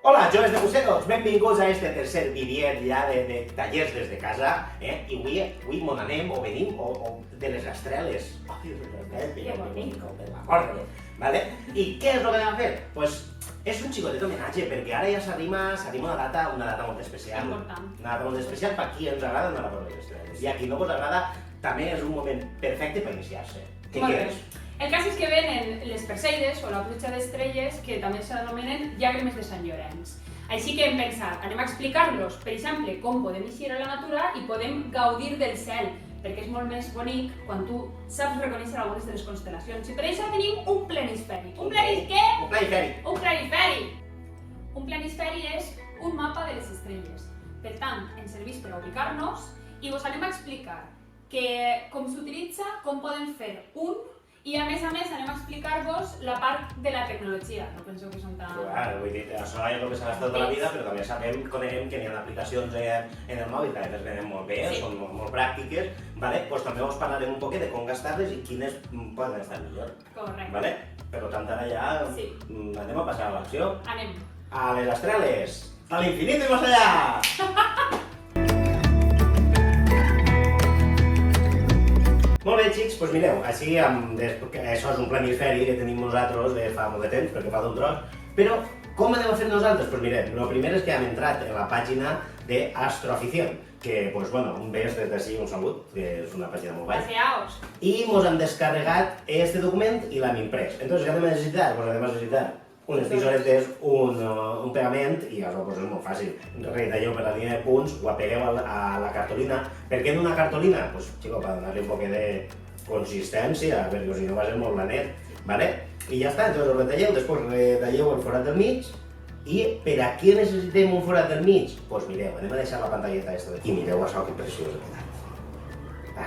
Hola, joves de Museros, benvinguts a este tercer vídeo ja de tallers des de casa, i avui mon anem o venim de les Rastreles. Que bonic. Vale? I què és el que anem a fer? Pues és un xicotet homenatge, perquè ara ja s'arrima una data molt especial. Important. Una data molt especial per qui ens agrada anar a veure les estrelles. I a qui no us agrada, també és un moment perfecte per iniciar-se. Què quieres? El cas és que venen les Perseides o la pluja d'estrelles, que també s'anomenen llàgrimes de Sant Llorenç. Així que hem pensat, anem a explicar-los, per exemple, com podem eixir a la natura i podem gaudir del cel, perquè és molt més bonic quan tu saps reconèixer algunes de les constel·lacions. I per això tenim un planisferi. Un planisferi. Un planisferi. Un planisferi. Un planisferi és un mapa de les estrelles. Per tant, ens serveix per ubicar-nos i us anem a explicar com s'utilitza, com podem fer un, i a més anem a explicar-vos la part de la tecnologia. No penseu que són tan... Clar, vull dir, això és el que s'ha gastat tota la vida, però també coneguem que n'hi ha aplicacions en el mòbil que les venen molt bé, són molt pràctiques, doncs també us parlarem un poc de com gastar-les i quines poden estar millor. Correcte. Per tant, ara ja anem a passar a l'acció. Anem. A les Rastreles, a l'infinit i més allà! Molt bé, xics, doncs mireu, així, això és un planisferi que tenim nosaltres de fa molt de temps, perquè fa d'un tros, però com anem a fer nosaltres? Doncs mirem, el primer és que hem entrat en la pàgina d'Astroafición, que, un ves des d'ací un salut, que és una pàgina molt baix, i ens hem descarregat este document i l'hem imprès. Entonces, què anem a necessitar? Doncs anem a necessitar unes tisoretes, un pegament, i això és molt fàcil. Retalleu per la línia de punts, ho apegueu a la cartolina. Per què d'una cartolina? Doncs, xico, per donar-li un poc de consistència, perquè si no va ser molt blanet, ¿vale? I ja està, entonces ho retalleu, després retalleu el forat del mig, i per a què necessitem un forat del mig? Doncs mireu, anem a deixar la pantalleta aquesta d'aquí, mireu això, que preciós ha quedat.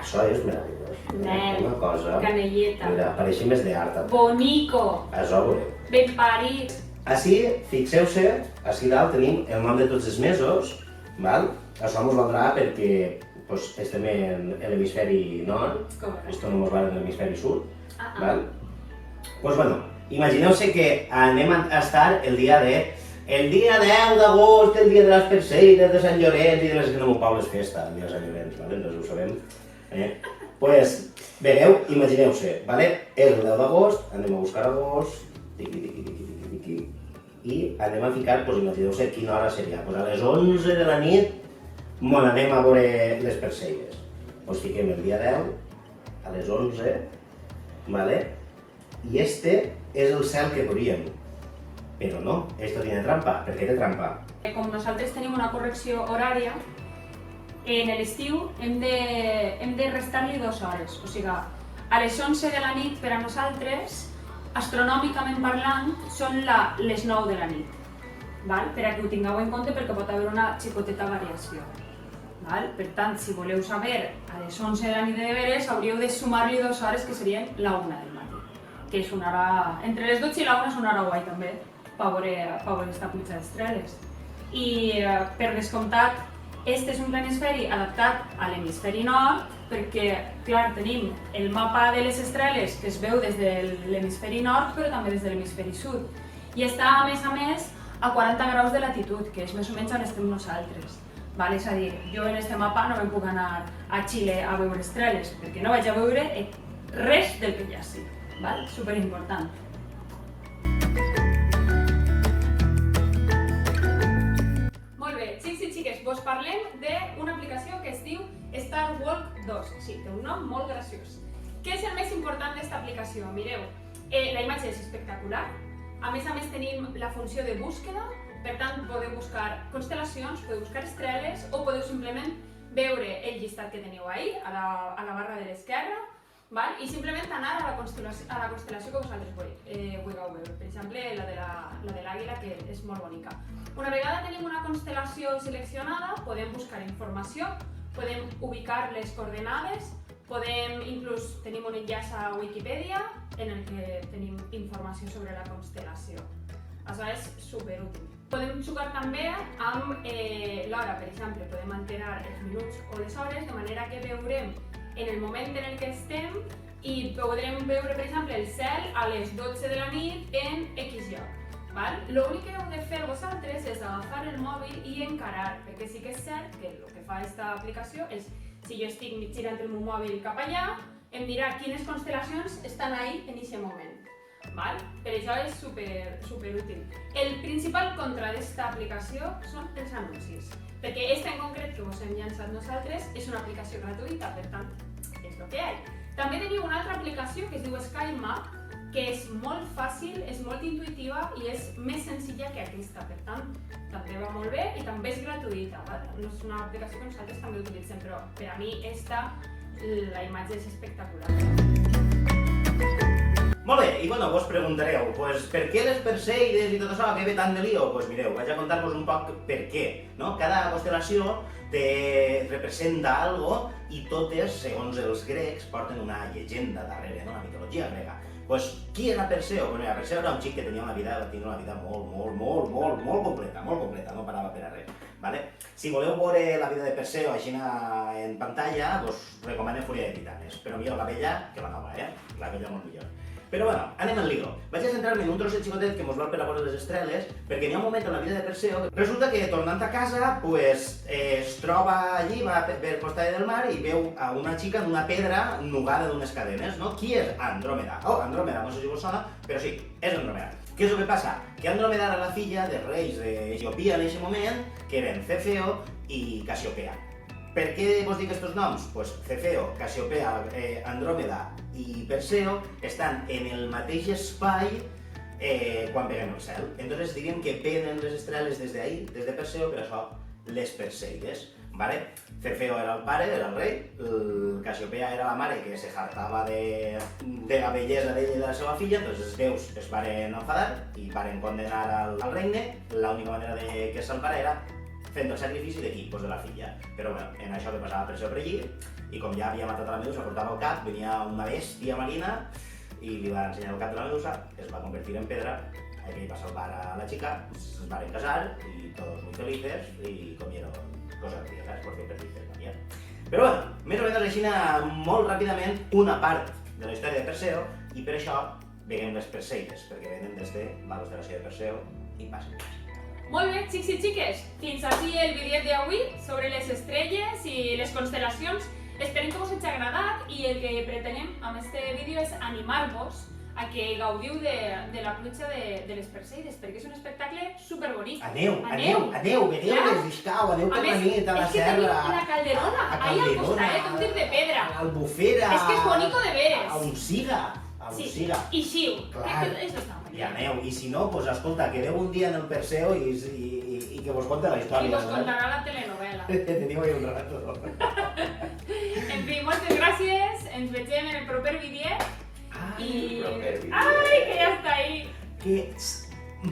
Això és meravellós. Nen, una cosa... canelleta. Mira, pareixia més d'art. Bonico. Això ho veureu. Ben parit. Així, fixeu-se, així dalt tenim el nom de tots els mesos, val? Això ens valdrà perquè estem en l'hemisferi nord, esto no ens va en l'hemisferi sud, val? Imagineu-se que anem a estar el dia 10 d'agost, el dia de les Perseides, de Sant Llorenç i de les que no m'ho pau les festes, el dia de Sant Llorenç, vale? Doncs ho sabem. Pues, veieu, imagineu-se, vale? És el 10 d'agost, anem a buscar agost, i anem a ficar, imagineu-se quina hora seria. A les 11 de la nit anem a veure les Perseides. Fiquem el dia 10, a les 11, i este és el cel que veuríem. Però no, esto tiene trampa. Per què té trampa? Com nosaltres tenim una correcció horària, en l'estiu hem de restar-li 2 hores. O sigui, a les 11 de la nit per a nosaltres, astronòmicament parlant, són les 9 de la nit, per a que ho tingueu en compte perquè pot haver una xicoteta variació. Per tant, si voleu saber a les 11 de la nit de veres, hauríeu de sumar-li 2 hores que serien la 1 del matí, que és una hora... Entre les 12 i la 1 és una hora guai també, per veure esta pluja d'estrelles. I, per descomptat, este és un planisferi adaptat a l'hemisferi nord, perquè, clar, tenim el mapa de les estrelles que es veu des de l'hemisferi nord, però també des de l'hemisferi sud. I està, a més, a 40 graus de latitud, que és més o menys on estem nosaltres. És a dir, jo en este mapa no me'n puc anar a Xile a veure estrelles, perquè no vaig a veure res del que hi ha ací. Superimportant. Molt bé, xics i xiques, vos parlem d'una aplicació que es diu Starwalk 2. Sí, té un nom molt graciós. Què és el més important d'esta aplicació? Mireu, la imatge és espectacular. A més tenim la funció de búsqueda, per tant podeu buscar constel·lacions, podeu buscar estrelles o podeu simplement veure el llistat que teniu ahí, a la barra de l'esquerra, i simplement anar a la constel·lació que vosaltres vulgueu veure. Per exemple, la de l'àguila, que és molt bonica. Una vegada tenim una constel·lació seleccionada, podem buscar informació, podem ubicar les coordenades, inclús tenim un enllaç a Wikipedia en el que tenim informació sobre la constel·lació. Això és superútil. Podem jugar també amb l'hora, per exemple, podem alterar els minuts o les hores, de manera que veurem en el moment en el que estem i podrem veure, per exemple, el cel a les 12 de la nit en X lloc. L'únic que heu de fer vosaltres és agafar el mòbil i encarar, perquè sí que és cert que el que fa aquesta aplicació és, si jo estic girant el meu mòbil cap allà, em dirà quines constel·lacions estan ahí en aquest moment. Per això és super útil. El principal contra d'esta aplicació són els anuncis, perquè esta en concret que us hem llançat nosaltres és una aplicació gratuïta, per tant, és el que hi ha. També teniu una altra aplicació que es diu SkyMap, que és molt fàcil, és molt intuïtiva i és més senzilla que aquesta, per tant, també va molt bé i també és gratuïta. No és una aplicació que nosaltres també utilitzem, però per a mi la imatge és espectacular. Molt bé, i bueno, vos preguntareu, per què les perseides i tot això, què ve tant de lío? Doncs mireu, vaig a contar-vos un poc per què, no? Cada constel·lació representa algo i totes, segons els grecs, porten una llegenda darrere, no? La mitologia grega. Doncs qui era Perseu? Doncs mira, Perseu era un xic que tenia una vida molt completa, no parava per a res. Si voleu veure la vida de Perseu així en pantalla, us recomano Fúria de Titanes, però millor la vella que la nova, la vella molt millor. Però bueno, anem al lío. Vaig a centrar-me en un trosset xicotet que mos vol per la vora de les estreles, perquè hi ha un moment en la vida de Perseu que resulta que tornant a casa es troba allí, va per costat del mar i veu a una xica en una pedra nugada d'unes cadenes, no? Qui és Andròmeda? Oh, Andròmeda, no sé si vos sona, però sí, és Andròmeda. Què és el que passa? Que Andròmeda era la filla dels reis d'Etiòpia en aquest moment, que eren Cefeo i Cassiopea. Per què vos dic aquests noms? Doncs Cefeo, Cassiopea, Andròmeda i Perseu estan en el mateix espai quan veiem el cel. Entonces diríem que venen les estreles des d'ahí, des de Perseu, per això les Perseides. Cefeo era el pare, era el rei, Cassiopea era la mare que se hartava de la bellesa d'ella i de la seva filla, doncs els déus es varen enfadar i varen condenar al regne. L'única manera que salvara era fent el sacrifici de qui? Doncs de la filla. Però bueno, en això que passava Perseu per allí, i com ja havia matat a la medusa, portava el cap, venia una bèstia marina i li va ensenyar el cap de la medusa, es va convertir en pedra, aquell va salvar a la xica, es varen casar i tots muy felices i comieron cosas griegas, porque perdiste el María. Però bueno, més o menys així molt ràpidament una part de la història de Perseu i per això veiem les Perseides, perquè venen des de la constel·lació de Perseu i passen. Molt bé, xics i xiques, fins aquí el vídeo d'avui sobre les estrelles i les constel·lacions. Esperem que us hagi agradat i el que pretenem amb aquest vídeo és animar-vos a que gaudiu de la pluja de les Perseides, perquè és un espectacle superbonic. Aneu, veniu-les, sisplau, aneu per la nit a la serra. És que tenim la Calderona, ahí al costadet, un tir de pedra. A l'Albufera. És que és bonico de veres. A Unciga. Sí, i xiu. Clar. Això està molt bé. I aneu, i si no, doncs escolta, quedeu un dia en el Perseu i que vos conte la història. I vos contarà la telenovela. Teniu ahí un rato. En fi, moltes gràcies, ens vegem en el proper vídeo. Ai, que ja està ahí! Que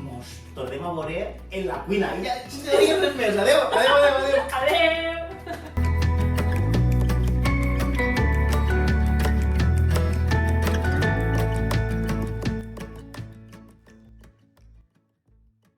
mos tornem a veure en la cuina. I ja no hi ha res més. Adéu! Adéu!